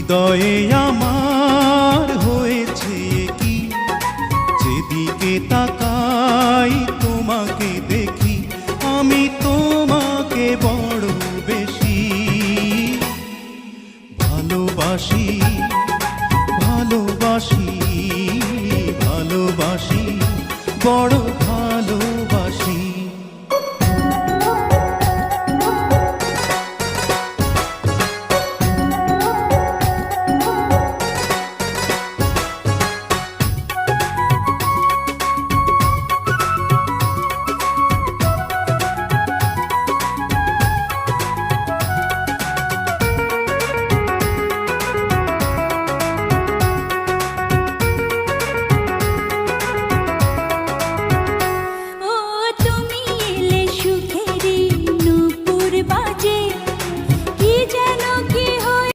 হৃদয়ে আমার হয়েছে কি, যেদিকে তাকাই তোমাকে দেখি, আমি তোমাকে বড় বেশি ভালোবাসি, ভালোবাসি, ভালোবাসি বড়